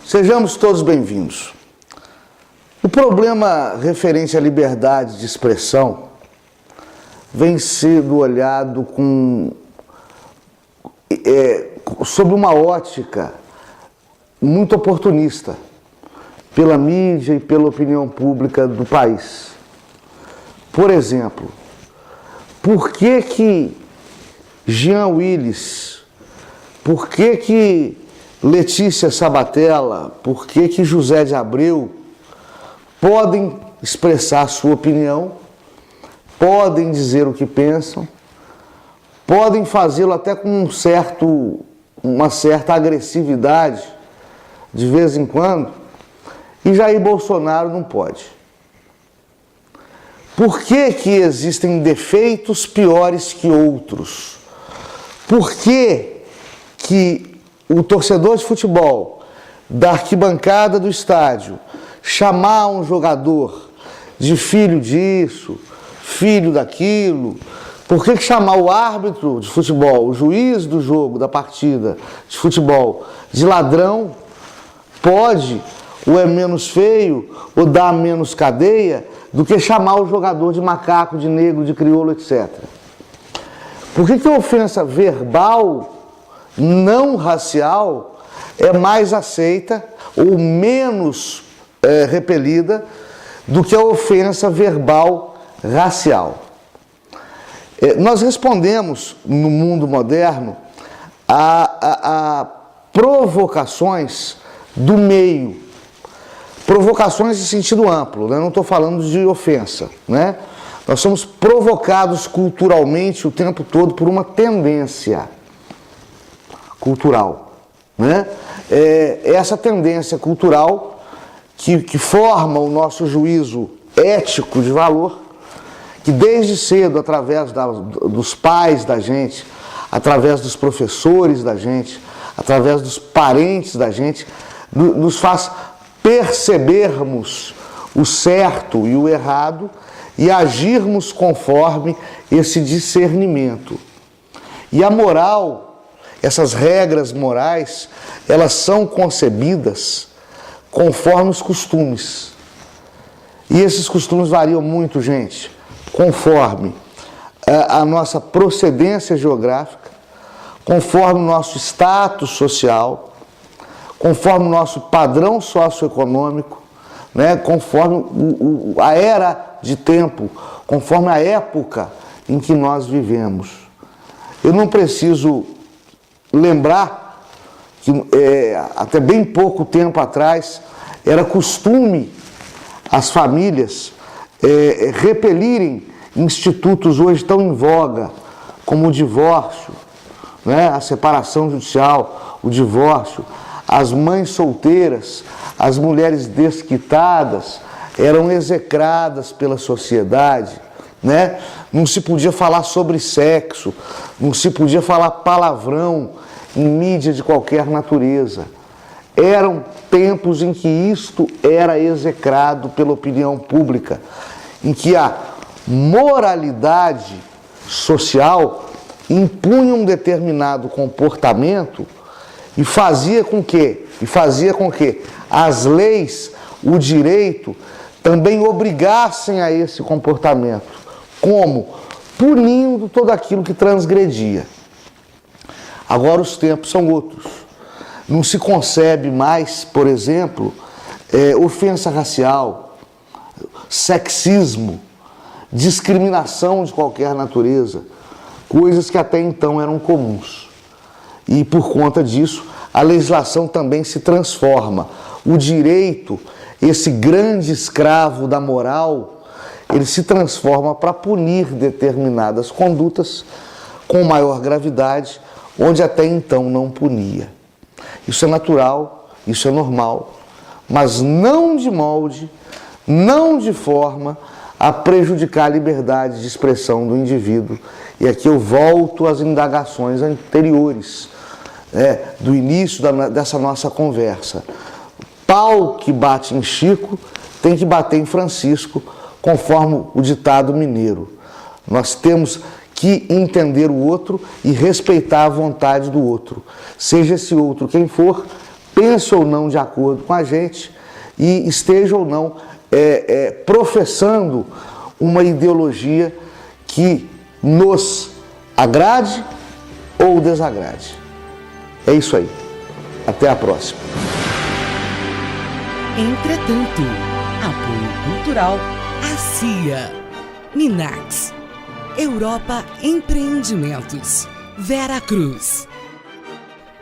Sejamos todos bem-vindos. O problema referente à liberdade de expressão vem sendo olhado sob uma ótica muito oportunista pela mídia e pela opinião pública do país. Por exemplo, por que Jean Willis, por que Letícia Sabatella, por que José de Abreu podem expressar sua opinião, podem dizer o que pensam, podem fazê-lo até com uma certa agressividade, de vez em quando, e Jair Bolsonaro não pode? Por que existem defeitos piores que outros? Por que o torcedor de futebol, da arquibancada do estádio, chamar um jogador de filho disso, filho daquilo? Por que chamar o árbitro de futebol, o juiz do jogo, da partida de futebol, de ladrão, pode, ou é menos feio, ou dá menos cadeia, do que chamar o jogador de macaco, de negro, de crioulo, etc. Por que a ofensa verbal não racial é mais aceita ou menos repelida do que a ofensa verbal racial? Nós respondemos, no mundo moderno, a provocações do meio, provocações de sentido amplo, né? Não estou falando de ofensa, né? Nós somos provocados culturalmente o tempo todo por uma tendência cultural, né? Essa tendência cultural que forma o nosso juízo ético de valor, que desde cedo, através dos pais da gente, através dos professores da gente, através dos parentes da gente, nos faz percebermos o certo e o errado e agirmos conforme esse discernimento. E a moral, essas regras morais, elas são concebidas conforme os costumes. E esses costumes variam muito, gente, conforme a nossa procedência geográfica, conforme o nosso status social, conforme o nosso padrão socioeconômico, né? Conforme a era de tempo, conforme a época em que nós vivemos. Eu não preciso lembrar que até bem pouco tempo atrás era costume as famílias repelirem institutos hoje tão em voga, como o divórcio, né? A separação judicial, o divórcio, as mães solteiras, as mulheres desquitadas eram execradas pela sociedade, né? Não se podia falar sobre sexo, não se podia falar palavrão em mídia de qualquer natureza. Eram tempos em que isto era execrado pela opinião pública, em que a moralidade social impunha um determinado comportamento e fazia com que as leis, o direito, também obrigassem a esse comportamento. Como? Punindo todo aquilo que transgredia. Agora os tempos são outros. Não se concebe mais, por exemplo, ofensa racial, sexismo, discriminação de qualquer natureza, coisas que até então eram comuns. E por conta disso, a legislação também se transforma. O direito, esse grande escravo da moral, ele se transforma para punir determinadas condutas com maior gravidade, onde até então não punia. Isso é natural, isso é normal, mas não de molde, não de forma a prejudicar a liberdade de expressão do indivíduo. E aqui eu volto às indagações anteriores, do início dessa nossa conversa. Pau que bate em Chico tem que bater em Francisco, conforme o ditado mineiro. Nós temos que entender o outro e respeitar a vontade do outro. Seja esse outro quem for, pense ou não de acordo com a gente e esteja ou não professando uma ideologia que nos agrade ou desagrade. É isso aí. Até a próxima. Entretanto, apoio cultural ACIA, Minax, Europa Empreendimentos, Vera Cruz,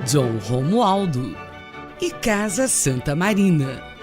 John Romualdo e Casa Santa Marina.